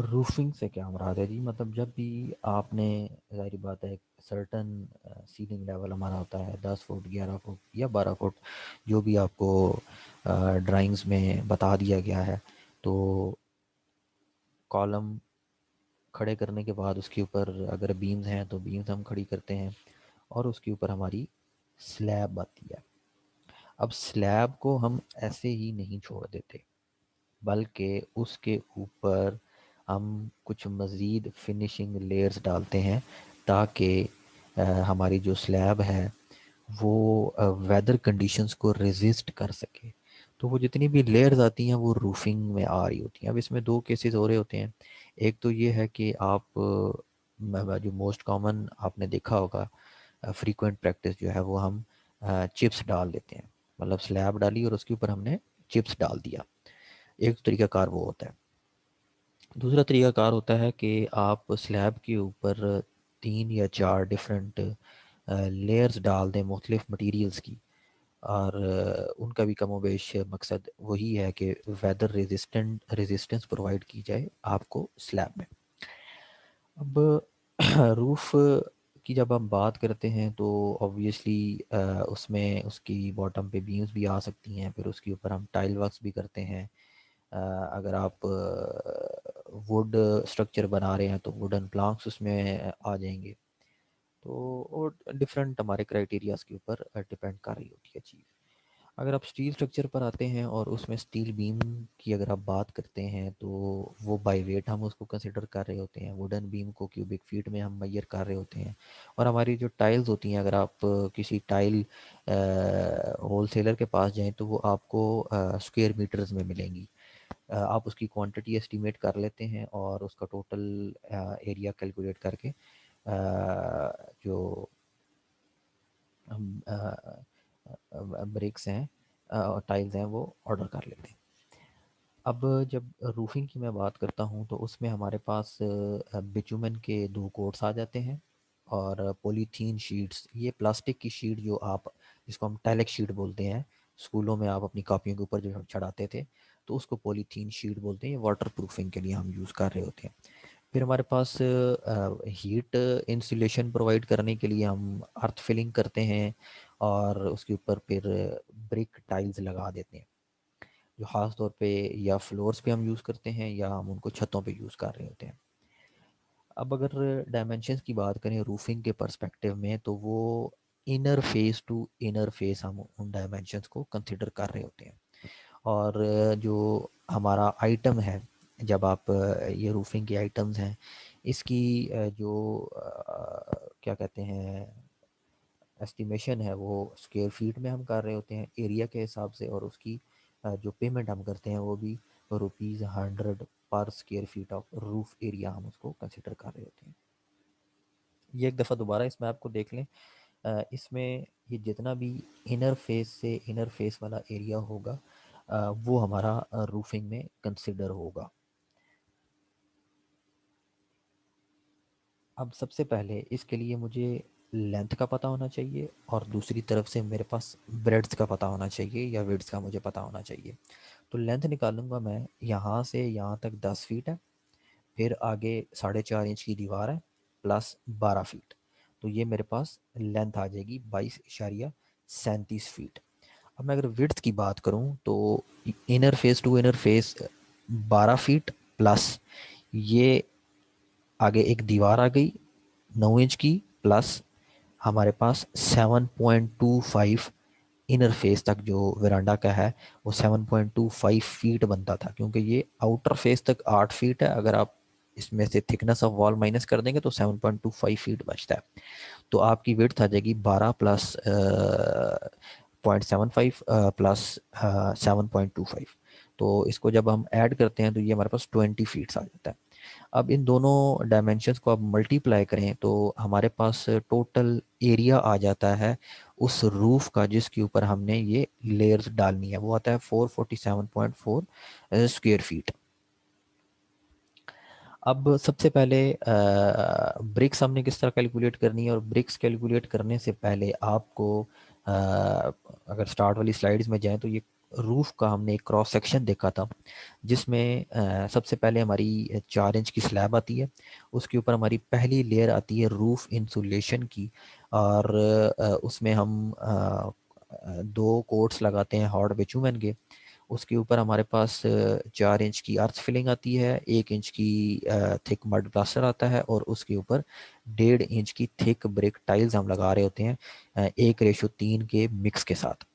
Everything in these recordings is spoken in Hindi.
रूफिंग से क्या मुराद है जी? मतलब जब भी आपने, ज़ाहिर बात है, सर्टन सीलिंग लेवल हमारा होता है 10 फुट, 11 फुट या 12 फुट, जो भी आपको ड्राइंग्स में बता दिया गया है। तो कॉलम खड़े करने के बाद उसके ऊपर अगर बीम्स हैं तो बीम्स हम खड़ी करते हैं, और उसके ऊपर हमारी स्लैब आती है। अब स्लैब को हम ऐसे ही नहीं छोड़ देते, बल्कि उसके ऊपर हम कुछ मज़ीद फिनिशिंग लेयर्स डालते हैं, ताकि हमारी जो स्लैब है वो वेदर कंडीशंस को रेजिस्ट कर सके। तो वो जितनी भी लेयर्स आती हैं वो रूफिंग में आ रही होती हैं। अब इसमें दो केसेस हो रहे होते हैं। एक तो ये है कि आप जो मोस्ट कॉमन आपने देखा होगा, फ्रीक्वेंट प्रैक्टिस जो है वो हम चिप्स डाल देते हैं। मतलब स्लैब डाली और उसके ऊपर हमने चिप्स डाल दिया। एक तो तरीकाकार वो होता है। दूसरा तरीकाकार होता है कि आप स्लैब के ऊपर 3 या 4 डिफरेंट लेयर्स डाल दें मुख्तलिफ मटीरियल्स की, और उनका भी कमोबेश मकसद वही है कि वेदर रेजिस्टेंस प्रोवाइड की जाए आपको स्लैब में। अब रूफ़ की जब हम बात करते हैं तो ऑब्वियसली उसमें उसकी बॉटम पे बीम्स भी आ सकती हैं, फिर उसके ऊपर हम टाइल वर्क्स भी करते हैं। अगर आप वुड स्ट्रक्चर बना रहे हैं तो वुडन प्लांक्स उसमें आ जाएंगे। तो और डिफरेंट हमारे क्राइटेरियाज के ऊपर डिपेंड कर रही होती है चीज़। अगर आप स्टील स्ट्रक्चर पर आते हैं और उसमें स्टील बीम की अगर आप बात करते हैं तो वो बाई वेट हम उसको कंसिडर कर रहे होते हैं। वुडन बीम को क्यूबिक फीट में हम मैयर कर रहे होते हैं। और हमारी जो टाइल्स होती हैं, अगर आप किसी टाइल होलसेलर के पास जाएं तो वो आपको स्क्वायर मीटर्स में मिलेंगी। आप उसकी क्वांटिटी एस्टिमेट कर लेते हैं और उसका टोटल एरिया कैलकुलेट करके जो हम ब्रिक्स हैं और टाइल्स हैं वो ऑर्डर कर लेते हैं। अब जब रूफिंग की मैं बात करता हूँ तो उसमें हमारे पास बिटुमेन के 2 कोट्स आ जाते हैं, और पॉलीथीन शीट्स, ये प्लास्टिक की शीट जो आप, जिसको हम टैलेक शीट बोलते हैं, स्कूलों में आप अपनी कॉपियों के ऊपर जो चढ़ाते थे, तो उसको पॉलीथीन शीट बोलते हैं। ये वाटर प्रूफिंग के लिए हम यूज़ कर रहे होते हैं। फिर हमारे पास हीट इंसुलेशन प्रोवाइड करने के लिए हम अर्थ फिलिंग करते हैं, और उसके ऊपर फिर ब्रिक टाइल्स लगा देते हैं, जो ख़ास तौर पे या फ्लोर्स पे हम यूज़ करते हैं या हम उनको छतों पे यूज़ कर रहे होते हैं। अब अगर डायमेंशंस की बात करें रूफिंग के पर्सपेक्टिव में, तो वो inner face to inner face हम उन डायमेंशंस को कंसिडर कर रहे होते हैं। और जो हमारा आइटम है, जब आप ये रूफिंग के आइटम्स हैं, इसकी जो क्या कहते हैं, एस्टिमेशन है, वो स्क्वायर फीट में हम कर रहे होते हैं एरिया के हिसाब से, और उसकी जो पेमेंट हम करते हैं वो भी ₹100 पर square feet of roof area हम उसको कंसिडर कर रहे होते हैं। ये एक दफ़ा दोबारा इसमें आपको देख लें। इसमें ये जितना भी इनर फेस से इनर फेस वाला एरिया होगा, वो हमारा रूफिंग में कंसिडर होगा। अब सबसे पहले इसके लिए मुझे लेंथ का पता होना चाहिए, और दूसरी तरफ से मेरे पास ब्रेड्थ का पता होना चाहिए या विड्थ का मुझे पता होना चाहिए। तो लेंथ निकालूंगा मैं, यहाँ से यहाँ तक 10 फीट है, फिर आगे 4.5 इंच की दीवार है, प्लस 12 फीट। तो ये मेरे पास लेंथ आ जाएगी 22.37 फीट। अब मैं अगर विड्थ की बात करूँ तो inner face to inner face 12 feet, plus ये आगे एक दीवार आ गई 9 इंच की, प्लस हमारे पास 7.25 इनर फेस तक जो वरांडा का है वो 7.25 फीट बनता था, क्योंकि ये आउटर फेस तक 8 फीट है। अगर आप इसमें से थिकनेस ऑफ वॉल माइनस कर देंगे तो 7.25 फीट बचता है। तो आपकी विड्थ आ जाएगी 12 प्लस 0.75 प्लस 7.25। तो इसको जब हम ऐड करते हैं तो ये हमारे पास 20 फीट्स आ जाता है। अब इन दोनों डायमेंशंस को आप मल्टीप्लाई करें तो हमारे पास टोटल एरिया आ जाता है उस रूफ का जिसके ऊपर हमने ये लेयर्स डालनी है, वो आता है 447.4 स्क्वायर फीट। अब सबसे पहले ब्रिक्स हमने किस तरह कैलकुलेट करनी है, और ब्रिक्स कैलकुलेट करने से पहले आपको अगर स्टार्ट वाली स्लाइड्स में जाएं तो ये रूफ का हमने एक क्रॉस सेक्शन देखा था, जिसमें सबसे पहले हमारी 4 इंच की स्लैब आती है, उसके ऊपर हमारी पहली लेयर आती है रूफ इंसुलेशन की, और उसमें हम 2 कोट्स लगाते हैं हार्ड बिटुमेन के। उसके ऊपर हमारे पास 4 इंच की अर्थ फिलिंग आती है, 1 इंच की थिक मड प्लास्टर आता है, और उसके ऊपर 1.5 इंच की थिक ब्रिक टाइल्स हम लगा रहे होते हैं 1:3 के मिक्स के साथ।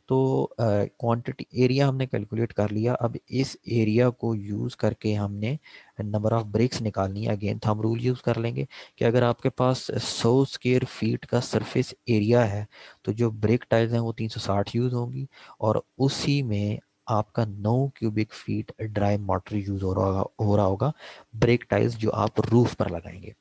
तो क्वांटिटी एरिया हमने कैलकुलेट कर लिया। अब इस एरिया को यूज़ करके हमने नंबर ऑफ़ ब्रिक्स निकालनी है। अगेन थंब रूल यूज़ कर लेंगे कि अगर आपके पास 100 स्क्वायर फीट का सरफेस एरिया है तो जो ब्रिक टाइल्स हैं वो 360 यूज़ होंगी, और उसी में आपका 9 cubic feet dry mortar use हो रहा होगा ब्रिक टाइल्स जो आप रूफ पर लगाएंगे।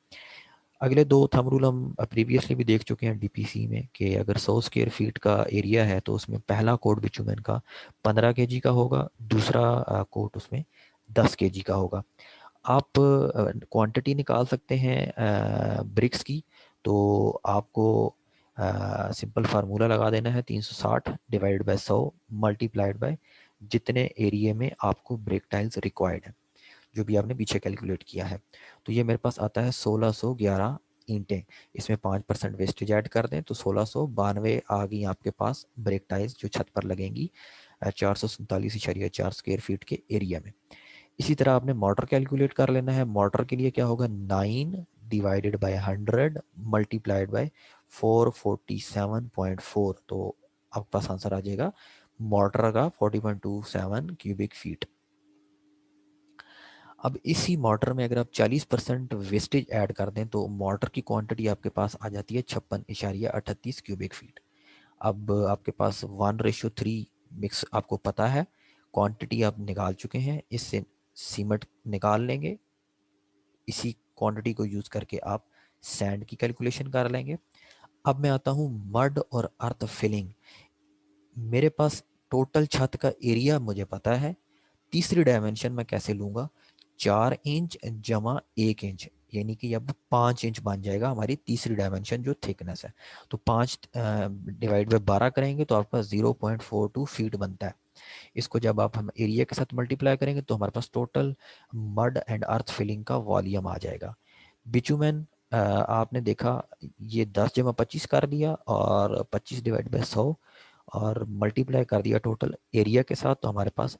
अगले 2 थंब रूल हम प्रीवियसली भी देख चुके हैं डीपीसी में कि अगर 100 स्क्वायर फीट का एरिया है तो उसमें पहला कोट बिटुमेन का 15 केजी का होगा, दूसरा कोट उसमें 10 केजी का होगा। आप क्वांटिटी निकाल सकते हैं ब्रिक्स की, तो आपको सिंपल फार्मूला लगा देना है 360 डिवाइड बाय 100 मल्टीप्लाइड बाय जितने एरिया में आपको ब्रिक टाइल्स रिक्वायर्ड है, जो भी आपने पीछे कैलकुलेट किया है। तो ये मेरे पास आता है 1611 ईंटें। इसमें 5% वेस्टेज ऐड कर दें तो 1692 आ गई आपके पास ब्रेक टाइल्स जो छत पर लगेंगी 447.4 स्क्वायर फीट के एरिया में। इसी तरह आपने मोटर कैलकुलेट कर लेना है। मोटर के लिए क्या होगा, 9 डिवाइडेड बाय 100 मल्टीप्लाइड बाय 447.4, तो आपके पास आंसर आ जाएगा मोटर का 40.27 क्यूबिक फीट। अब इसी मोटर में अगर आप 40% वेस्टेज ऐड कर दें तो मोटर की क्वांटिटी आपके पास आ जाती है 56.38 क्यूबिक फीट। अब आपके पास 1:3 मिक्स आपको पता है, क्वांटिटी आप निकाल चुके हैं, इससे सीमेंट निकाल लेंगे। इसी क्वांटिटी को यूज़ करके आप सैंड की कैलकुलेशन कर लेंगे। अब मैं आता हूँ मड और अर्थ फिलिंग। मेरे पास टोटल छत का एरिया मुझे पता है, तीसरी डायमेंशन मैं कैसे लूँगा, 4 इंच जमा 1 इंच, यानी कि अब 5 इंच बन जाएगा हमारी तीसरी डायमेंशन जो थिकनेस है। तो 5 डिवाइड बाय 12 करेंगे तो आपके पास 0.42 फीट बनता है। इसको जब आप हम एरिया के साथ मल्टीप्लाई करेंगे तो हमारे पास total mud and earth filling का वॉल्यूम आ जाएगा। बिचुमेन आपने देखा, ये 10 जमा 25 कर दिया और 25 डिवाइड बाय 100 और मल्टीप्लाई कर दिया टोटल एरिया के साथ, तो हमारे पास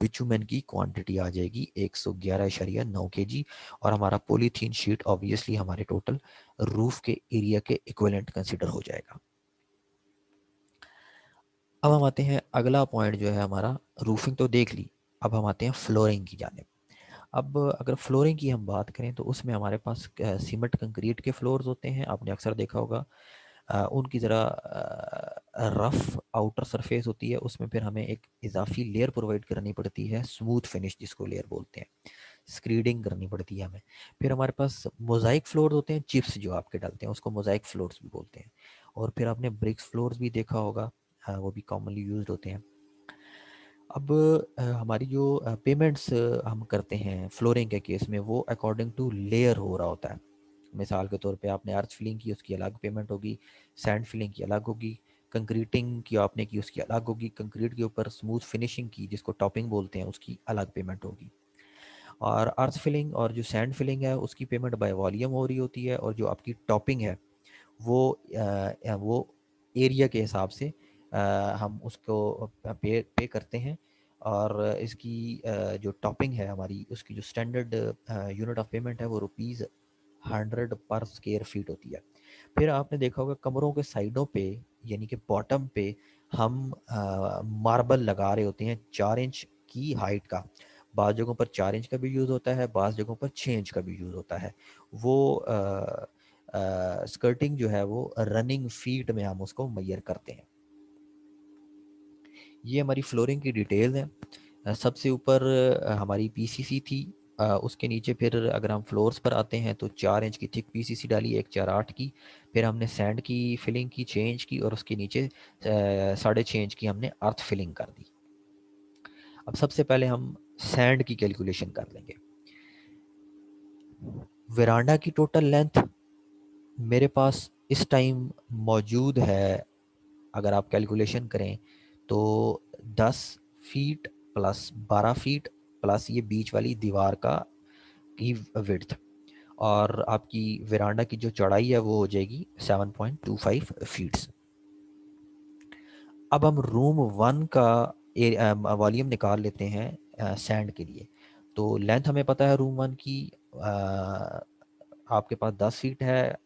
बिचुमेन की क्वांटिटी आ जाएगी 111.9 केजी, और हमारा पॉलीथीन शीट ऑब्वियसली हमारे टोटल रूफ के एरिया के इक्विवेलेंट कंसीडर हो जाएगा। अब हम आते हैं अगला पॉइंट जो है हमारा, रूफिंग तो देख ली, अब हम आते हैं फ्लोरिंग की जाने। अब अगर फ्लोरिंग की हम बात करें तो उसमें हमारे पास सीमेंट कंक्रीट के फ्लोर्स होते हैं, आपने अक्सर देखा होगा। उनकी ज़रा रफ़ आउटर सरफेस होती है, उसमें फिर हमें एक इजाफी लेयर प्रोवाइड करनी पड़ती है, स्मूथ फिनिश जिसको लेयर बोलते हैं, स्क्रीडिंग करनी पड़ती है हमें। फिर हमारे पास मोज़ाइक फ्लोर्स होते हैं, चिप्स जो आपके डालते हैं उसको मोज़ाइक फ्लोर्स भी बोलते हैं। और फिर आपने ब्रिक्स फ्लोर्स भी देखा होगा, वो भी कॉमनली यूज्ड होते हैं। अब हमारी जो पेमेंट्स हम करते हैं फ्लोरिंग के केस में, वो अकॉर्डिंग टू लेयर हो रहा होता है। मिसाल के तौर पे आपने अर्थ फिलिंग की, उसकी अलग पेमेंट होगी, सैंड फिलिंग की अलग होगी, कंक्रीटिंग की आपने की उसकी अलग होगी, कंक्रीट के ऊपर स्मूथ फिनिशिंग की जिसको टॉपिंग बोलते हैं उसकी अलग पेमेंट होगी। और अर्थ फिलिंग और जो सैंड फिलिंग है उसकी पेमेंट बाय वॉल्यूम हो रही होती है, और जो आपकी टॉपिंग है वो वो एरिया के हिसाब से हम उसको पे करते हैं। और इसकी जो टॉपिंग है हमारी, उसकी जो स्टैंडर्ड यूनिट ऑफ पेमेंट है वो ₹100 पर स्क्वायर फीट होती है। फिर आपने देखा होगा कमरों के साइडों पे, यानी कि बॉटम पे हम मार्बल लगा रहे होते हैं 4 इंच की हाइट का। बाज़ जगहों पर 4 इंच का भी यूज़ होता है, बाज़ जगहों पर 6 इंच का भी यूज़ होता है। वो स्कर्टिंग जो है वो रनिंग फीट में हम उसको मेजर करते हैं। ये हमारी फ्लोरिंग की डिटेल्स हैं। सबसे ऊपर हमारी पीसीसी थी, उसके नीचे फिर अगर हम फ्लोर्स पर आते हैं तो 4 इंच की थिक पीसीसी डाली, एक 4/8 की। फिर हमने सैंड की फिलिंग की 6 इंच की, और उसके नीचे 6.5 इंच की हमने अर्थ फिलिंग कर दी। अब सबसे पहले हम सैंड की कैलकुलेशन कर लेंगे। वेरांडा की टोटल लेंथ मेरे पास इस टाइम मौजूद है, अगर आप कैलकुलेशन करें तो 10 फीट प्लस 12 फीट प्लस ये बीच वाली दीवार का की विड्थ, और आपकी वेरांडा की जो चौड़ाई है वो हो जाएगी 7.25 फीट्स। अब हम रूम 1 का वॉल्यूम निकाल लेते हैं सैंड के लिए। तो लेंथ हमें पता है रूम 1 की, आपके पास 10 फीट है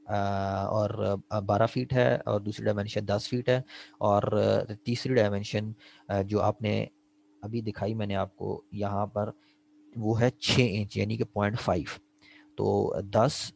और 12 फीट है, और दूसरी डायमेंशन 10 फीट है, और तीसरी डायमेंशन जो आपने अभी दिखाई मैंने आपको यहाँ पर, वो है 6 इंच यानी कि 0.5। तो 10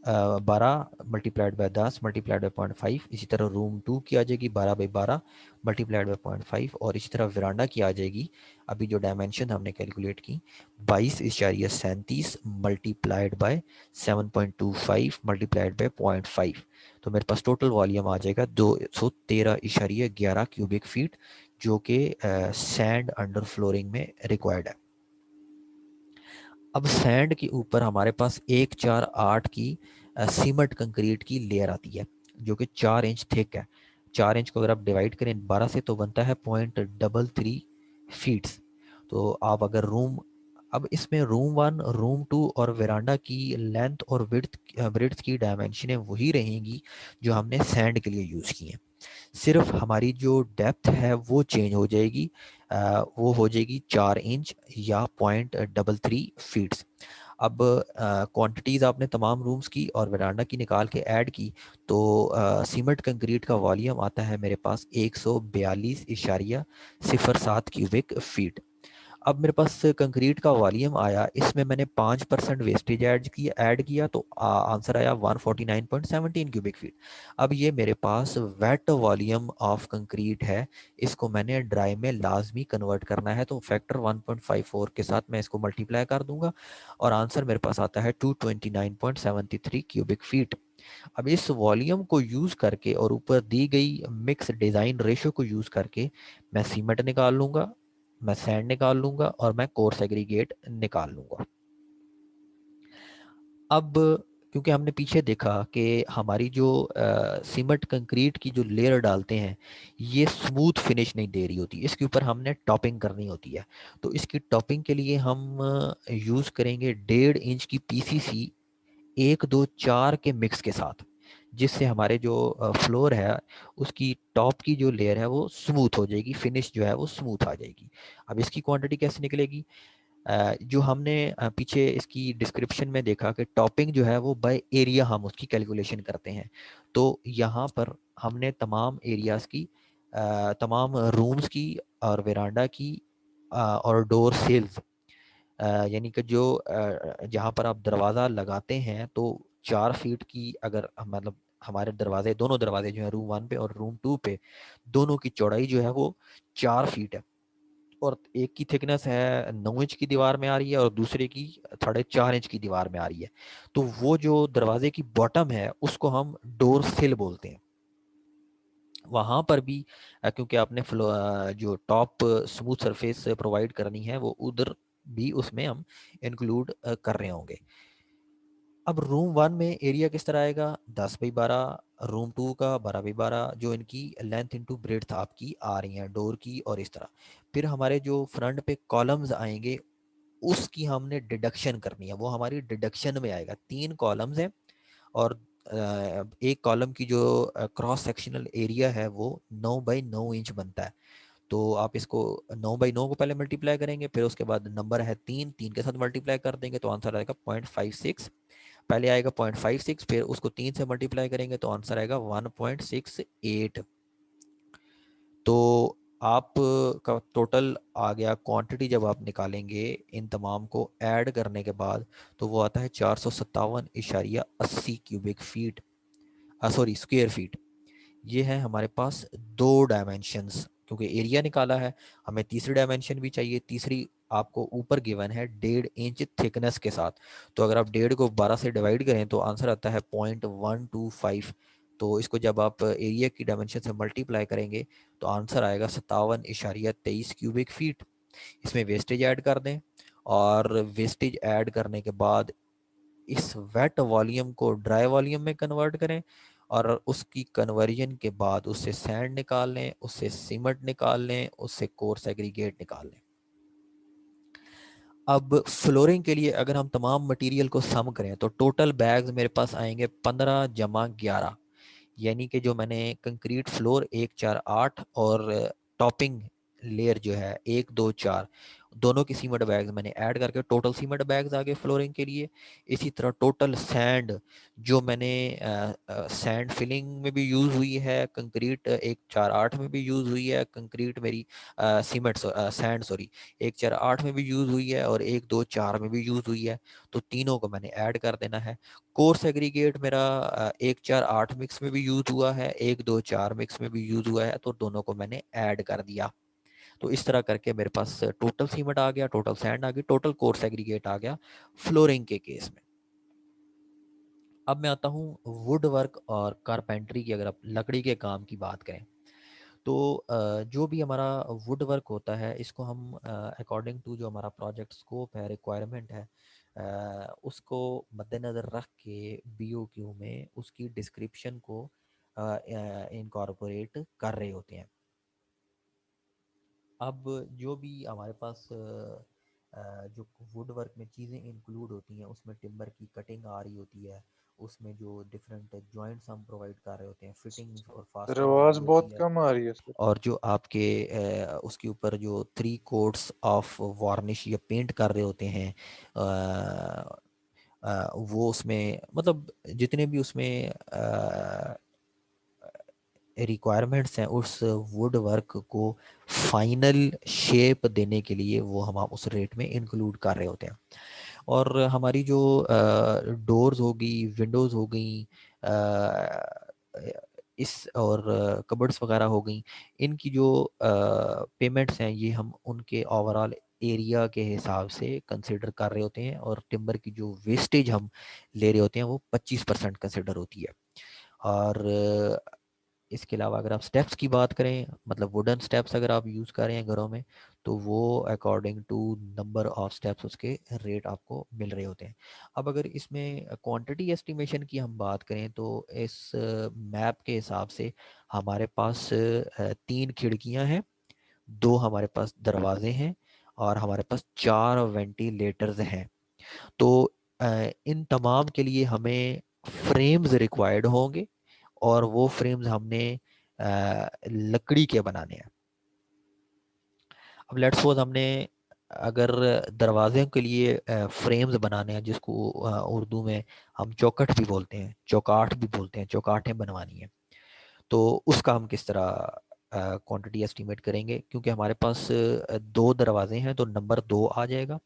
12 मल्टीप्लाइड बाय 10 मल्टीप्लाइड बाय 0.5। इसी तरह रूम 2 की आ जाएगी 12 बाई 12 मल्टीप्लाइड बाय 0.5, और इसी तरह वरांडा की आ जाएगी, अभी जो डायमेंशन हमने कैलकुलेट की, 22.37 मल्टीप्लाइड बाय 7.25 मल्टीप्लाइड बाय 0.5। तो मेरे पास टोटल वॉल्यूम आ जाएगा 213.11 क्यूबिक फीट, जो कि सैंड अंडर फ्लोरिंग में रिक्वायर्ड है। अब सैंड के ऊपर हमारे पास 148 की सीमेंट कंक्रीट की लेयर आती है, जो कि 4 इंच थिक है। 4 इंच को अगर आप डिवाइड करें 12 से तो बनता है 0.33 फीट्स। तो आप अगर रूम, अब इसमें रूम 1, रूम 2 और वेरांडा की लेंथ और विड्थ की डायमेंशनें वही रहेंगी जो हमने सैंड के लिए यूज़ की हैं। सिर्फ हमारी जो डेप्थ है वो चेंज हो जाएगी, वो हो जाएगी 4 इंच या 0.33 फीट्स। अब क्वांटिटीज़ आपने तमाम रूम्स की और वरांडा की निकाल के ऐड की, तो सीमेंट कंक्रीट का वॉल्यूम आता है मेरे पास 142.07 क्यूबिक फीट। अब मेरे पास कंक्रीट का वॉल्यूम आया, इसमें मैंने 5% वेस्टेज ऐड किया, तो आंसर आया 149.17 क्यूबिक फीट। अब ये मेरे पास वेट वॉल्यूम ऑफ कंक्रीट है, इसको मैंने ड्राई में लाजमी कन्वर्ट करना है, तो फैक्टर 1.54 के साथ मैं इसको मल्टीप्लाई कर दूंगा, और आंसर मेरे पास आता है 229.73 क्यूबिक फीट। अब इस वॉल्यूम को यूज़ करके और ऊपर दी गई मिक्स डिज़ाइन रेशो को यूज़ करके मैं सीमेंट निकाल लूँगा, मैं सैंड निकाल लूँगा, और मैं कोर्स एग्रीगेट निकाल लूँगा। अब क्योंकि हमने पीछे देखा कि हमारी जो सीमेंट कंक्रीट की जो लेयर डालते हैं ये स्मूथ फिनिश नहीं दे रही होती, इसके ऊपर हमने टॉपिंग करनी होती है। तो इसकी टॉपिंग के लिए हम यूज़ करेंगे 1.5 इंच की पीसीसी 1 2 4 के मिक्स के साथ, जिससे हमारे जो फ्लोर है उसकी टॉप की जो लेयर है वो स्मूथ हो जाएगी, फिनिश जो है वो स्मूथ आ जाएगी। अब इसकी क्वांटिटी कैसे निकलेगी? जो हमने पीछे इसकी डिस्क्रिप्शन में देखा कि टॉपिंग जो है वो बाय एरिया हम उसकी कैलकुलेशन करते हैं। तो यहाँ पर हमने तमाम एरियाज़ की, तमाम रूम्स की और वेरांडा की और डोर सेल्स, यानी कि जो जहाँ पर आप दरवाज़ा लगाते हैं, तो 4 फीट की अगर मतलब हमारे दरवाजे, दोनों दरवाजे जो हैं रूम 1 पे और रूम 2 पे, दोनों की चौड़ाई जो है वो 4 फीट है, और एक की थिकनेस है 9 इंच की दीवार में आ रही है और दूसरे की 4.5 इंच की दीवार में आ रही है। तो वो जो दरवाजे की बॉटम है उसको हम डोर सिल बोलते हैं। वहाँ पर भी क्योंकि आपने जो टॉप स्मूथ सरफेस प्रोवाइड करनी है वो उधर भी उसमें हम इंक्लूड कर रहे होंगे। अब रूम 1 में एरिया किस तरह आएगा? 10 बाई 12, रूम 2 का 12 बाई 12, जो इनकी लेंथ इंटू ब्रेड्थ आपकी आ रही हैं डोर की, और इस तरह। फिर हमारे जो फ्रंट पे कॉलम्स आएंगे उसकी हमने डिडक्शन करनी है, वो हमारी डिडक्शन में आएगा। 3 कॉलम्स हैं, और एक कॉलम की जो क्रॉस सेक्शनल एरिया है वो 9 बाई 9 इंच बनता है। तो आप इसको 9 बाई 9 को पहले मल्टीप्लाई करेंगे, फिर उसके बाद नंबर है 3 के साथ मल्टीप्लाई कर देंगे, तो आंसर आएगा 0.56। पहले आएगा 0.56, फिर उसको 3 से मल्टीप्लाई करेंगे तो आंसर आएगा 1.68। तो आप का टोटल आ गया क्वांटिटी, जब आप निकालेंगे इन तमाम को ऐड करने के बाद, तो वो आता है 457.80 cubic feet, sorry square feet. ये है हमारे पास दो डायमेंशंस, क्योंकि एरिया निकाला है, हमें तीसरी डायमेंशन भी चाहिए। तीसरी आपको ऊपर गिवन है 1.5 इंच थिकनेस के साथ, तो अगर आप 1.5 को 12 से डिवाइड करें तो आंसर आता है 0.125। तो इसको जब आप एरिया की डायमेंशन से मल्टीप्लाई करेंगे तो आंसर आएगा 57.23 क्यूबिक फीट। इसमें वेस्टेज ऐड कर दें, और वेस्टेज ऐड करने के बाद इस वेट वॉल्यूम को ड्राई वॉल्यूम में कन्वर्ट करें, और उसकी कन्वर्जन के बाद उससे सैंड निकाल लें, उससे सीमेंट निकाल लें, उससे कोर्स एग्रीगेट निकाल लें। अब फ्लोरिंग के लिए अगर हम तमाम मटेरियल को सम करें तो टोटल बैग्स मेरे पास आएंगे 15 जमा 11, यानी कि जो मैंने कंक्रीट फ्लोर 1 4 8 और टॉपिंग लेयर जो है 1 2 4 दोनों की सीमेंट बैग्स मैंने ऐड करके टोटल सीमेंट बैग्स आ गए फ्लोरिंग के लिए। इसी तरह टोटल सैंड जो मैंने सैंड फिलिंग में भी यूज़ हुई है, कंक्रीट 1 4 8 में भी यूज़ हुई है, कंक्रीट मेरी सीमेंट सैंड सॉरी 1 4 8 में भी यूज़ हुई है और 1 2 4 में भी यूज़ हुई है, तो तीनों को मैंने ऐड कर देना है। कोर्स एग्रीगेट मेरा 1 4 8 मिक्स में भी यूज हुआ है, 1 2 4 मिक्स में भी यूज हुआ है, तो दोनों को मैंने ऐड कर दिया। तो इस तरह करके मेरे पास टोटल सीमेंट आ गया, टोटल सैंड आ गई, टोटल कोर्स एग्रीगेट आ गया फ्लोरिंग के केस में। अब मैं आता हूँ वुड वर्क और कारपेंट्री की। अगर आप लकड़ी के काम की बात करें तो जो भी हमारा वुड वर्क होता है इसको हम अकॉर्डिंग टू जो हमारा प्रोजेक्ट स्कोप है, रिक्वायरमेंट है, उसको मद्देनज़र रख के बीओक्यू में उसकी डिस्क्रिप्शन को इनकॉर्पोरेट कर रहे होते हैं। अब जो भी हमारे पास जो वुड वर्क में चीज़ें इंक्लूड होती हैं उसमें टिम्बर की कटिंग आ रही होती है, उसमें जो डिफरेंट जॉइंट्स हम प्रोवाइड कर रहे होते हैं, फिटिंग्स और सर फास्टनिंग आ आवाज रही बहुत होती है, कम आ रही है सर। और जो आपके उसके ऊपर जो 3 कोट्स ऑफ वार्निश या पेंट कर रहे होते हैं, वो उसमें मतलब जितने भी उसमें रिक्वायरमेंट्स हैं उस वुड वर्क को फाइनल शेप देने के लिए वो हम उस रेट में इंक्लूड कर रहे होते हैं। और हमारी जो डोर्स हो गई, विंडोज़ हो गई, इस और कबर्ड्स वगैरह हो गई, इनकी जो पेमेंट्स हैं ये हम उनके ओवरऑल एरिया के हिसाब से कंसिडर कर रहे होते हैं, और टिम्बर की जो वेस्टेज हम ले रहे होते हैं वो 25% कंसिडर होती है। और इसके अलावा अगर आप स्टेप्स की बात करें, मतलब वुडन स्टेप्स अगर आप यूज़ कर रहे हैं घरों में, तो वो according to number of steps उसके रेट आपको मिल रहे होते हैं। अब अगर इसमें क्वांटिटी एस्टिमेशन की हम बात करें तो इस मैप के हिसाब से हमारे पास 3 खिड़कियां हैं, 2 हमारे पास दरवाजे हैं, और हमारे पास 4 वेंटिलेटर्स हैं। तो इन तमाम के लिए हमें फ्रेम्स रिक्वायर्ड होंगे, और वो फ्रेम्स हमने लकड़ी के बनाने हैं। अब लेट्स सपोज हमने अगर दरवाजे के लिए फ्रेम्स बनाने हैं, जिसको उर्दू में हम चौखट भी बोलते हैं, चौकाठ भी बोलते हैं, चौकाठें बनवानी है, तो उसका हम किस तरह क्वांटिटी एस्टिमेट करेंगे? क्योंकि हमारे पास 2 दरवाजे हैं तो नंबर 2 आ जाएगा।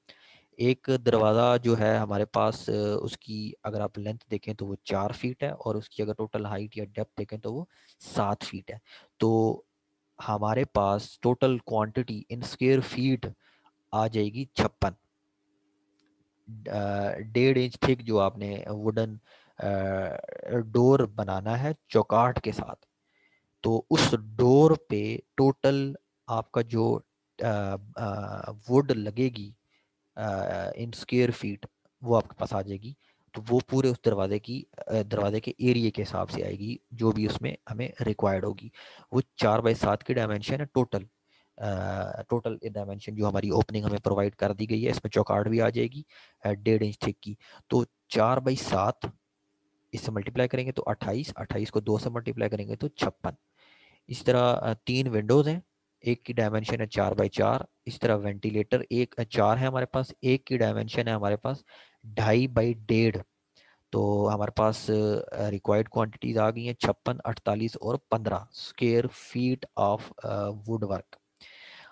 एक दरवाज़ा जो है हमारे पास उसकी अगर आप लेंथ देखें तो वो 4 फीट है, और उसकी अगर टोटल हाइट या डेप्थ देखें तो वो 7 फीट है। तो हमारे पास total quantity in square feet आ जाएगी 56। 1.5 इंच थिक जो आपने वुडन डोर बनाना है चौकाठ के साथ, तो उस डोर पे टोटल आपका जो वुड लगेगी इन स्क्वायर फीट, वो आपके पास आ जाएगी। तो वो पूरे उस दरवाजे के एरिया के हिसाब से आएगी जो भी उसमें हमें रिक्वायर्ड होगी। वो 4 बाई 7 की डायमेंशन है टोटल। टोटल डायमेंशन जो हमारी ओपनिंग हमें प्रोवाइड कर दी गई है, इसमें चौकाट भी आ जाएगी 1.5 इंच थिक की। तो 4 बाई 7 इससे मल्टीप्लाई करेंगे तो 28, 28 को 2 से मल्टीप्लाई करेंगे तो 56। इस तरह 3 विंडोज़ हैं, एक की डायमेंशन है 4 बाई 4। इस तरह वेंटिलेटर एक 4 है हमारे पास, एक की डायमेंशन है हमारे पास 2.5 बाई 1.5। तो हमारे पास रिक्वायर्ड क्वांटिटीज आ गई हैं 56, 48 और 15 square feet of would work.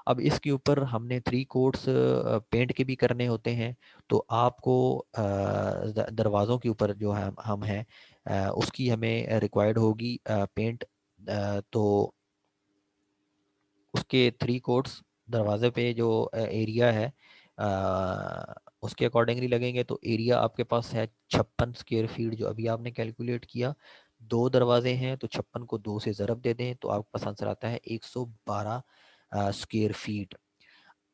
अब इसके ऊपर हमने 3 कोट्स पेंट के भी करने होते हैं, तो आपको दरवाज़ों के ऊपर जो है हम हैं उसकी हमें रिक्वायर्ड होगी पेंट। तो उसके 3 कोट्स दरवाजे पे जो एरिया है उसके अकॉर्डिंगली लगेंगे। तो एरिया आपके पास है 56 स्क्वायर फीट जो अभी आपने कैलकुलेट किया। 2 दरवाजे हैं तो 56 को 2 से ज़रब दे दें तो आपके पास आंसर आता है 112 स्क्वायर फीट।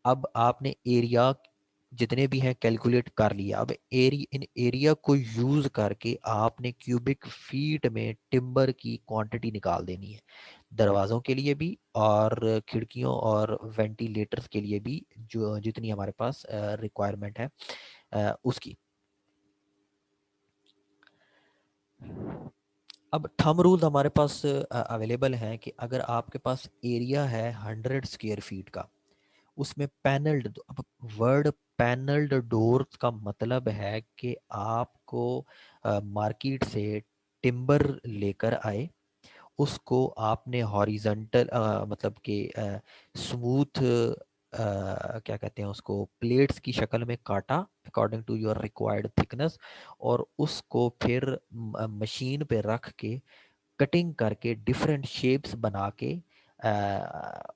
अब आपने एरिया जितने भी हैं कैलकुलेट कर लिया। अब इन एरिया को यूज करके आपने क्यूबिक फीट में टिम्बर की क्वांटिटी निकाल देनी है, दरवाज़ों के लिए भी और खिड़कियों और वेंटिलेटर्स के लिए भी, जो जितनी हमारे पास रिक्वायरमेंट है उसकी। अब थंब रूल हमारे पास अवेलेबल हैं कि अगर आपके पास एरिया है 100 स्क्वायर फीट का, उसमें पैनल्ड, अब वर्ड पैनल्ड डोर्स का मतलब है कि आपको मार्केट से टिम्बर लेकर आए, उसको आपने हॉरिजॉन्टल मतलब कि स्मूथ क्या कहते हैं उसको, प्लेट्स की शक्ल में काटा according to your required thickness, और उसको फिर मशीन पे रख के कटिंग करके डिफरेंट शेप्स बना के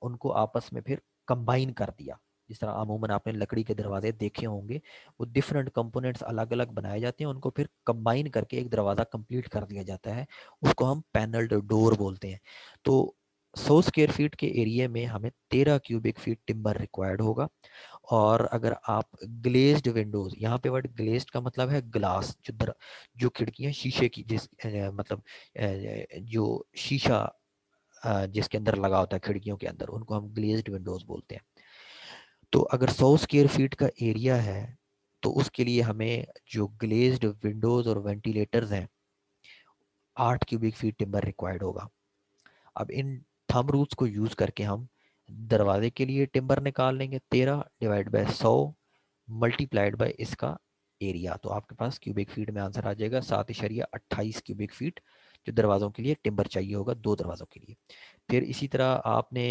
उनको आपस में फिर कंबाइन कर दिया। जिस तरह अमूमन आपने लकड़ी के दरवाजे देखे होंगे, वो डिफरेंट कंपोनेंट्स अलग अलग बनाए जाते हैं, उनको फिर कंबाइन करके एक दरवाज़ा कंप्लीट कर दिया जाता है, उसको हम पैनल्ड डोर बोलते हैं। तो 100 स्क्वायर फीट के एरिया में हमें 13 क्यूबिक फीट टिम्बर रिक्वायर्ड होगा। और अगर आप ग्लेज्ड विंडोज, यहाँ पे वर्ड ग्लेज्ड का मतलब है ग्लास, जो खिड़कियाँ शीशे की, मतलब जो शीशा जिसके अंदर लगा होता है खिड़कियों के अंदर, उनको हम ग्लेज्ड विंडोज बोलते हैं। तो अगर 100 स्क्वायर फीट का एरिया है तो उसके लिए हमें जो ग्लेज्ड विंडोज और वेंटिलेटर्स हैं 8 क्यूबिक फीट टिम्बर रिक्वायर्ड होगा। अब इन थंब रूल्स को यूज करके हम दरवाजे के लिए टिम्बर निकाल लेंगे, 13 / 100 मल्टीप्लाइड बाय इसका एरिया, तो आपके पास क्यूबिक फीट में आंसर आ जाएगा 7.28 क्यूबिक फीट, जो दरवाज़ों के लिए टिम्बर चाहिए होगा 2 दरवाज़ों के लिए। फिर इसी तरह आपने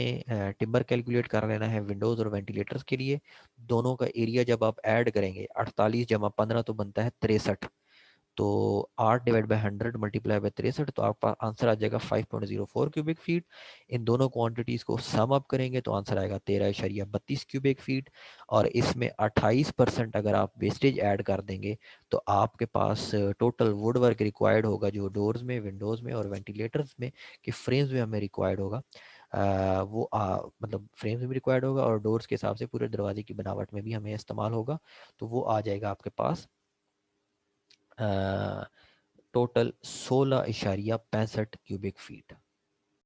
टिम्बर कैलकुलेट कर लेना है विंडोज़ और वेंटिलेटर्स के लिए। दोनों का एरिया जब आप ऐड करेंगे, 48 + 15 तो बनता है 63, तो 8/100 मल्टीप्लाई बाय 63, तो आपका आंसर आ जाएगा 5.04 क्यूबिक फीट। इन दोनों क्वांटिटीज़ को सम अप करेंगे तो आंसर आएगा 13.32 क्यूबिक फीट। और इसमें 28% अगर आप वेस्टेज ऐड कर देंगे तो आपके पास टोटल वुड वर्क रिक्वायर्ड होगा, जो डोर्स में, विंडोज़ में और वेंटिलेटर्स में कि फ्रेम्स में हमें रिक्वायर्ड होगा, वो मतलब फ्रेम्स में भी रिक्वायर्ड होगा और डोर्स के हिसाब से पूरे दरवाजे की बनावट में भी हमें इस्तेमाल होगा, तो वो आ जाएगा आपके पास टोटल 16.65 क्यूबिक फीट।